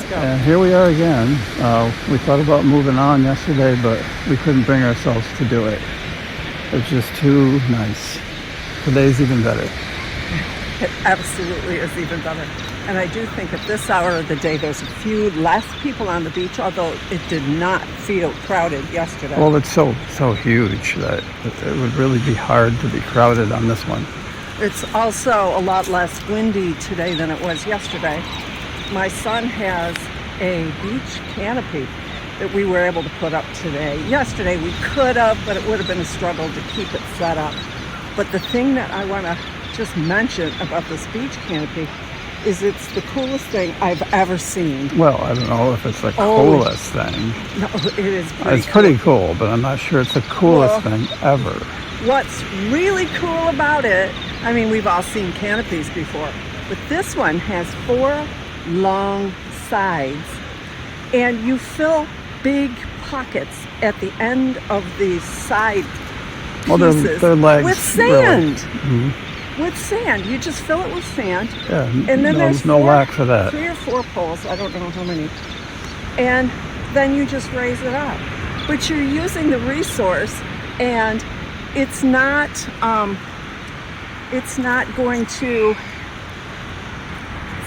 let's go. And here we are again. We thought about moving on yesterday, but we couldn't bring ourselves to do it. It's just too nice. Today's even better. It absolutely is even better. And I do think at this hour of the day, there's a few less people on the beach, although it did not feel crowded yesterday. Well, it's so huge that it would really be hard to be crowded on this one. It's also a lot less windy today than it was yesterday. My son has a beach canopy that we were able to put up today. Yesterday we could have, but it would have been a struggle to keep it set up. But the thing that I want to just mention about this beach canopy is it's the coolest thing I've ever seen. Well, I don't know if it's the coolest thing. No, it is pretty It's pretty cool, but I'm not sure it's the coolest thing ever. What's really cool about it, I mean, we've all seen canopies before, but this one has 4 long sides, and you fill big pockets at the end of these side pieces they're legs, with sand. Really. Mm-hmm. With sand. You just fill it with sand. Yeah, and then there's no lack for that. 3 or 4 poles, I don't know how many. And then you just raise it up. But you're using the resource, and it's not going to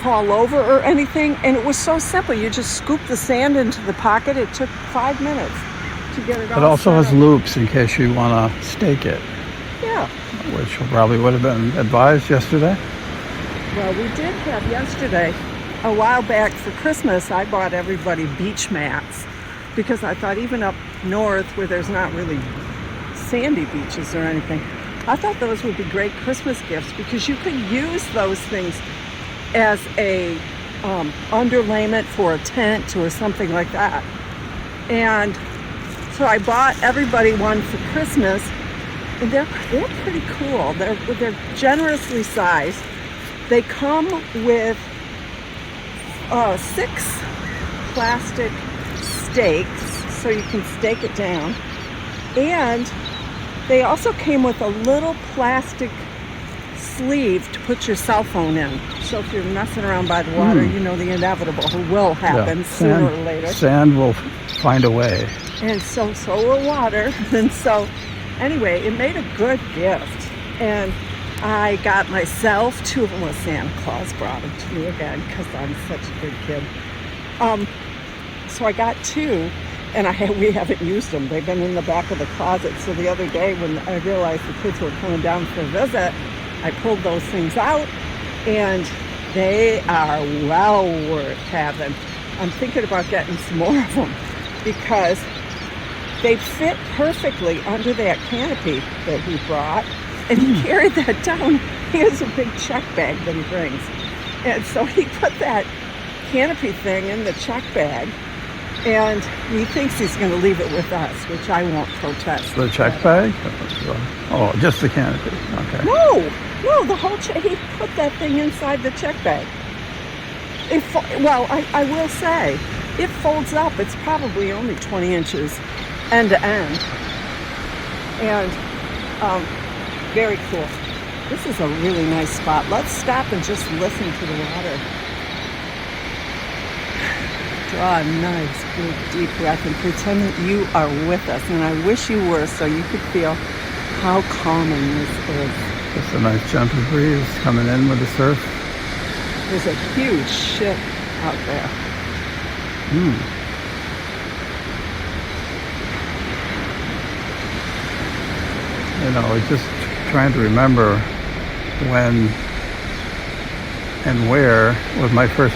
fall over or anything. And it was so simple. You just scoop the sand into the pocket. It took 5 minutes to get it all. It also has set up. loops in case you want to stake it. Yeah. Which probably would have been advised yesterday. Well, we did have yesterday, a while back for Christmas, I bought everybody beach mats because I thought even up north where there's not really sandy beaches or anything, I thought those would be great Christmas gifts because you could use those things as a underlayment for a tent or something like that. And so I bought everybody one for Christmas, and they're pretty cool. They're generously sized. They come with 6 plastic stakes so you can stake it down, and they also came with a little plastic sleeve to put your cell phone in. So if you're messing around by the water, you know the inevitable will happen sooner or later. Sand will find a way. And so will water. And so anyway, it made a good gift. And I got myself 2 of them. Well, Santa Claus brought them to me again because I'm such a good kid. So I got 2, and we haven't used them. They've been in the back of the closet. So the other day when I realized the kids were coming down for a visit, I pulled those things out, and they are well worth having. I'm thinking about getting some more of them because they fit perfectly under that canopy that he brought, and he carried that down. He has a big check bag that he brings, and so he put that canopy thing in the check bag, and he thinks he's going to leave it with us, which I won't protest. The check bag? Oh, just the canopy. Okay. No, the whole he put that thing inside the check bag. I will say, it folds up. It's probably only 20 inches end to end. And very cool. This is a really nice spot. Let's stop and just listen to the water. Draw a nice, big, deep breath and pretend that you are with us. And I wish you were, so you could feel how calming this is. Just a nice gentle breeze coming in with the surf. There's a huge ship out there. You know, just trying to remember when and where was my first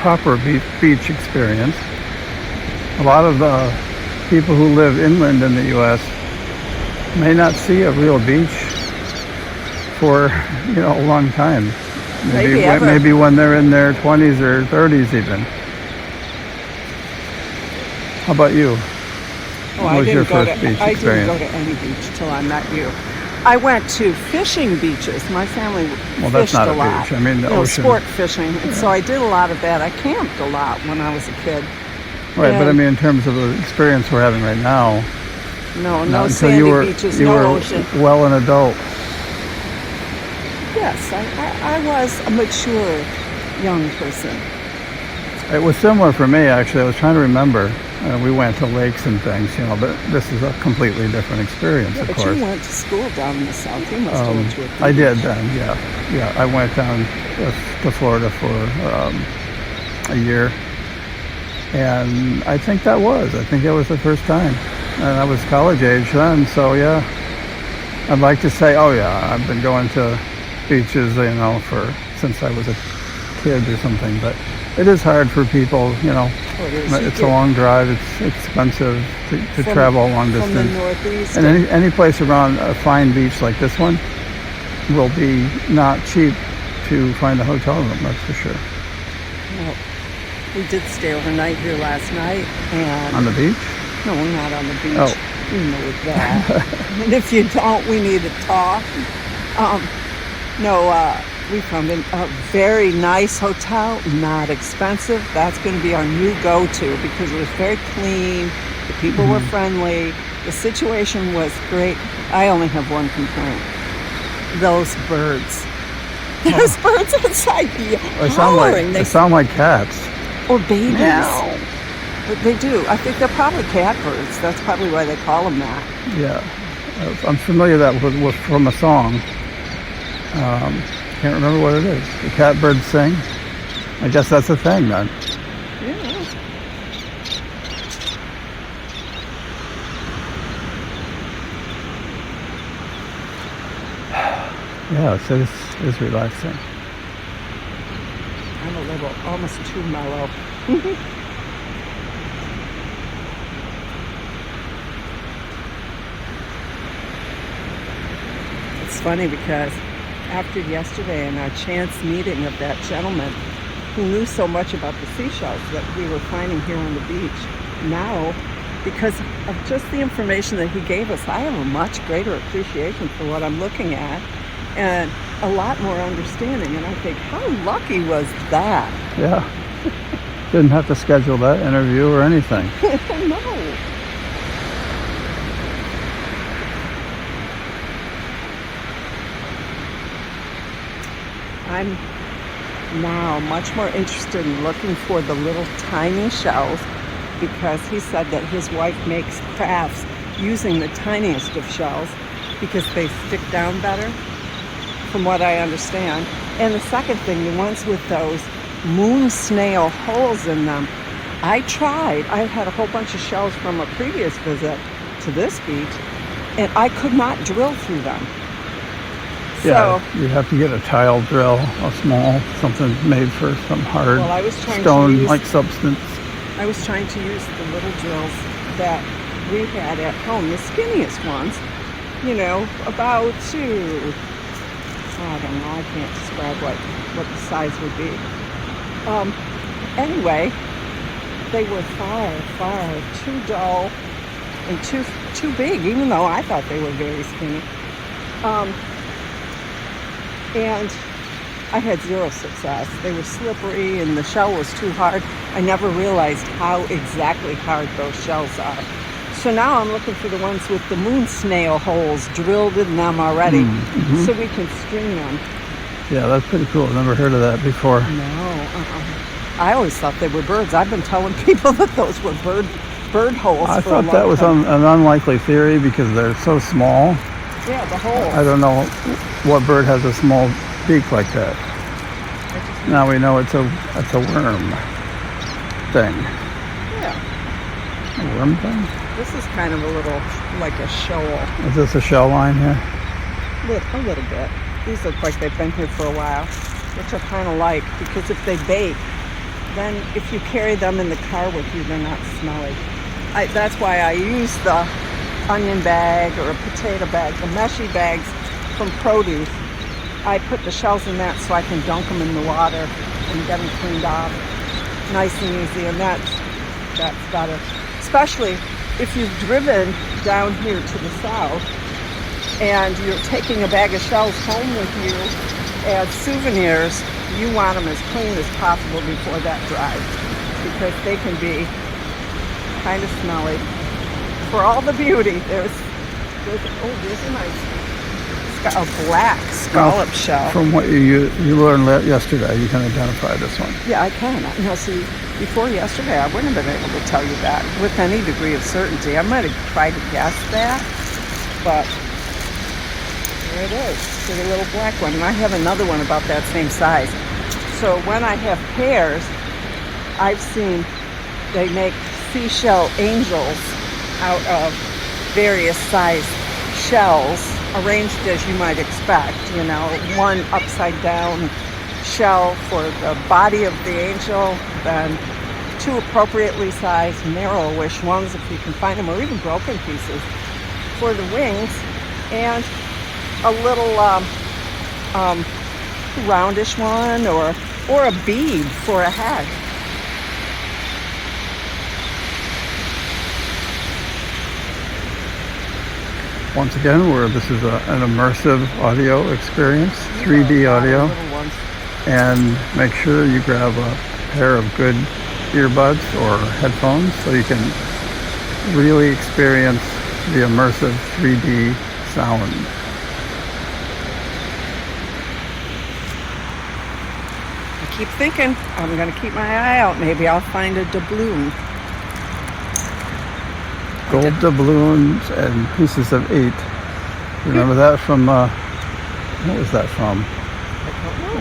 proper beach experience. A lot of the people who live inland in the U.S. may not see a real beach for, a long time. Maybe when they're in their 20s or 30s even. How about you? What was your first beach experience? I didn't go to any beach till I met you. I went to fishing beaches. My family that's fished not a a lot. beach. I mean, the ocean. Sport fishing. And so I did a lot of that. I camped a lot when I was a kid. Right, but I mean, in terms of the experience we're having right now. No sandy beaches, no ocean. Well, an adult. Yes, I was a mature young person. It was similar for me, actually. I was trying to remember. We went to lakes and things, but this is a completely different experience, of But course. you went to school down in the South. You must have went to a I beach. did then, yeah. Yeah, I went down to Florida for a year. And I think it was the first time. And I was college age then, so yeah. I'd like to say, oh yeah, I've been going to beaches, since I was a kid or something. But it is hard for people, Oh, it is. You It's a get long drive. It's expensive to travel a long from the distance. Northeast. And any place around a fine beach like this one will be not cheap to find a hotel room, that's for sure. Well, we did stay overnight here last night, and On the beach? no, we're not on the beach. Oh. You know that. And if you don't, we need to talk. We found a very nice hotel, not expensive. That's going to be our new go-to because it was very clean. The people were friendly. The situation was great. I only have one complaint. Those birds. There's birds outside hollering. They sound like cats. Or babies. Meow. But they do. I think they're probably catbirds. That's probably why they call them that. Yeah. I'm familiar that with from a song. Can't remember what it is. The catbirds sing. I guess that's a thing then. Yeah. Yeah, it's relaxing. I'm a little, almost too mellow. It's funny because after yesterday and our chance meeting of that gentleman who knew so much about the seashells that we were finding here on the beach, now, because of just the information that he gave us, I have a much greater appreciation for what I'm looking at and a lot more understanding. And I think, how lucky was that? Yeah. Didn't have to schedule that interview or anything. No. I'm now much more interested in looking for the little tiny shells because he said that his wife makes crafts using the tiniest of shells because they stick down better, from what I understand. And the second thing, the ones with those moon snail holes in them, I tried. I had a whole bunch of shells from a previous visit to this beach, and I could not drill through them. Yeah, you have to get a tile drill, a small, something made for some hard Well, I was trying to stone-like substance. I was trying to use the little drills that we had at home, the skinniest ones, about I don't know, I can't describe what the size would be. Anyway, they were far, far too dull and too big, even though I thought they were very skinny. And I had zero success. They were slippery and the shell was too hard. I never realized how exactly hard those shells are. So now I'm looking for the ones with the moon snail holes drilled in them already, so we can string them. Yeah, that's pretty cool. I've never heard of that before. No, I always thought they were birds. I've been telling people that those were bird holes. I for a thought that long was time. an unlikely theory because they're so small. Yeah, the holes. I don't know what bird has a small beak like that. Now we know it's a worm thing. Yeah, A worm thing? this is kind of a little like a shoal. Is this a shell line here? A little bit. These look like they've been here for a while, which I kind of like because if they bake, then if you carry them in the car with you, they're not smelly. That's why I use the onion bag or a potato bag, the meshy bags from produce. I put the shells in that so I can dunk them in the water and get them cleaned off nice and easy, and that's better. Especially if you've driven down here to the south and you're taking a bag of shells home with you as souvenirs, you want them as clean as possible before that drive because they can be kind of smelly. For all the beauty, there's a nice, it's got a black scallop shell. From what you learned yesterday, you can identify this one. Yeah, I can. Now see, before yesterday, I wouldn't have been able to tell you that with any degree of certainty. I might have tried to guess that, but there it is, the little black one. And I have another one about that same size. So when I have pairs, I've seen they make seashell angels out of various size shells, arranged as you might expect, you know, one upside down shell for the body of the angel, then two appropriately sized narrowish ones if you can find them, or even broken pieces for the wings, and a little roundish one or a bead for a head. Once again, this is an immersive audio experience, 3D audio, and make sure you grab a pair of good earbuds or headphones so you can really experience the immersive 3D sound. I keep thinking I'm going to keep my eye out. Maybe I'll find a doubloon. Gold doubloons and pieces of 8. Remember that from, what was that from?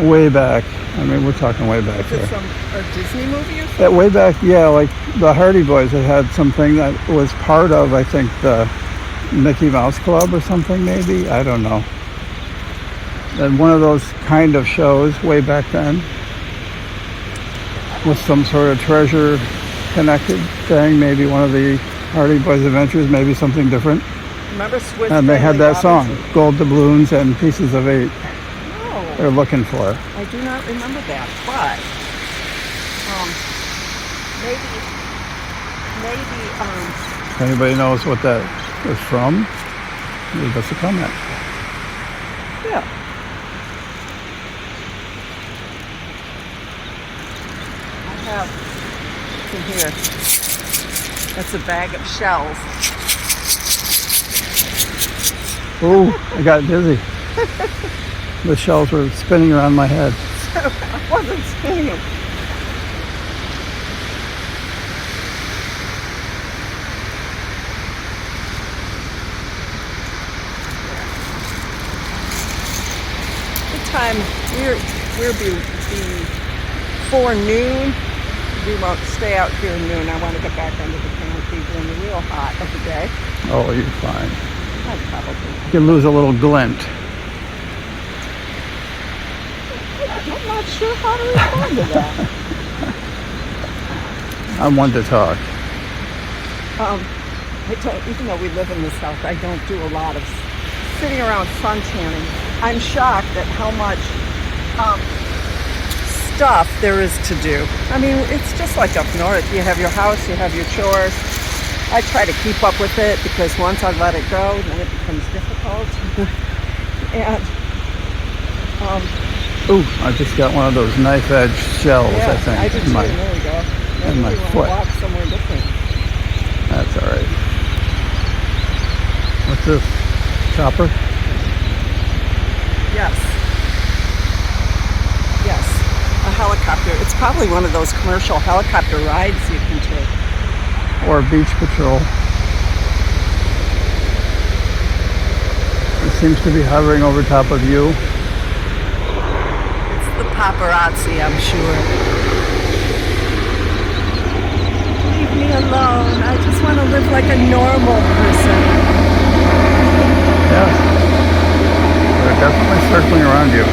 Way back. I mean, we're talking way back Is it here. from a Disney movie or something? That way back, yeah, like the Hardy Boys had something that was part of, I think, the Mickey Mouse Club or something, maybe. I don't know. And one of those kind of shows way back then with some sort of treasure connected thing, maybe one of the Hardy Boys Adventures, maybe something different. Remember Swiss And they had Family that song, Robinson? Gold Doubloons and Pieces of 8. No, They're looking for it. I do not remember that, but maybe If anybody knows what that is from, leave us a comment. yeah. I have in here. That's a bag of shells. Oh, I got dizzy. The shells were spinning around my head. I wasn't spinning them. Good time. We're before noon. We won't stay out here noon. I want to get back under the canopy during the real hot of the day. Oh, you're fine. I'd probably. You can lose a little glint. I'm not sure how to respond to that. I'm one to talk. I don't, even though we live in the South, I don't do a lot of sitting around sun tanning. I'm shocked at how much stuff there is to do. I mean, it's just like up north. You have your house, you have your chores. I try to keep up with it because once I let it go, then it becomes difficult. And Ooh, I just got one of those knife edge shells, yeah, I think. I did too. There we go. Maybe my we want foot. to walk somewhere different. That's all right. What's this? Chopper? Yes. Yes. A helicopter. It's probably one of those commercial helicopter rides you can take. Or beach patrol. It seems to be hovering over top of you. It's the paparazzi, I'm sure. Leave me alone. I just want to live like a normal person. Yes. They're definitely circling around you.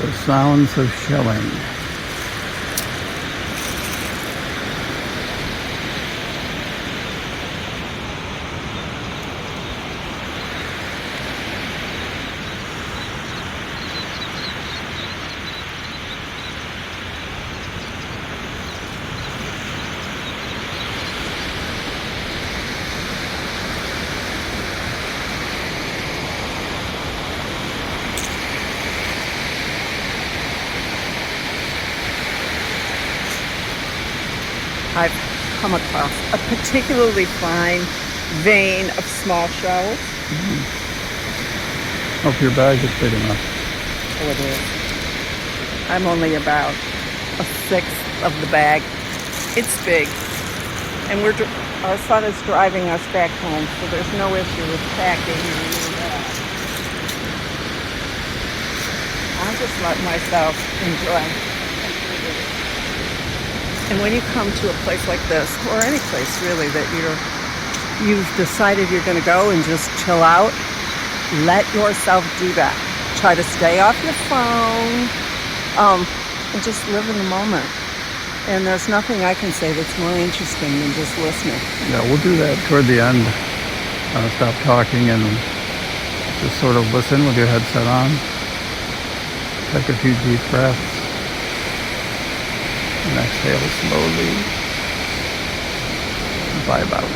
The sounds of shelling. I've come across a particularly fine vein of small shells. Hope your bag is big enough. Oh, it is. I'm only about a sixth of the bag. It's big. And our son is driving us back home, so there's no issue with packing. I'll just let myself enjoy. And when you come to a place like this, or any place really that you've decided you're going to go and just chill out, let yourself do that. Try to stay off your phone, and just live in the moment. And there's nothing I can say that's more interesting than just listening. Yeah, we'll do that toward the end. Stop talking and just sort of listen with your headset on. Take a few deep breaths. And exhale slowly. Vibe out.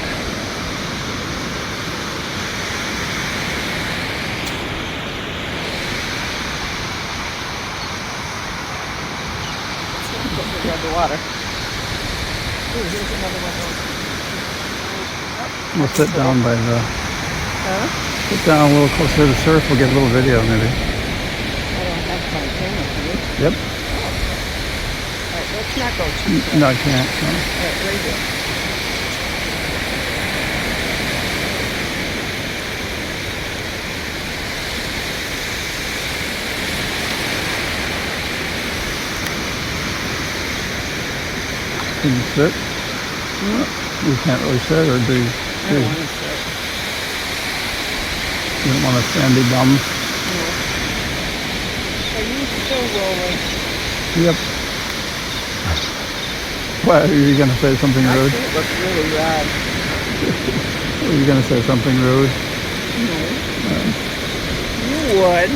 Grab the water. Ooh, here's another one. We'll sit down by the... Huh? Sit down a little closer to the surf. We'll get a little video maybe. I don't have my camera for you. Yep. All right, let's not go too far. No, I can't. No. All right, right here. Can you sit? You can't really sit, or do you? I don't want to sit. You don't want a sandy bum? No. Are you still rolling? Yep. What, are you going to say something rude? It looks really rad. Are you going to say something rude? No. You would.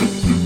Bye.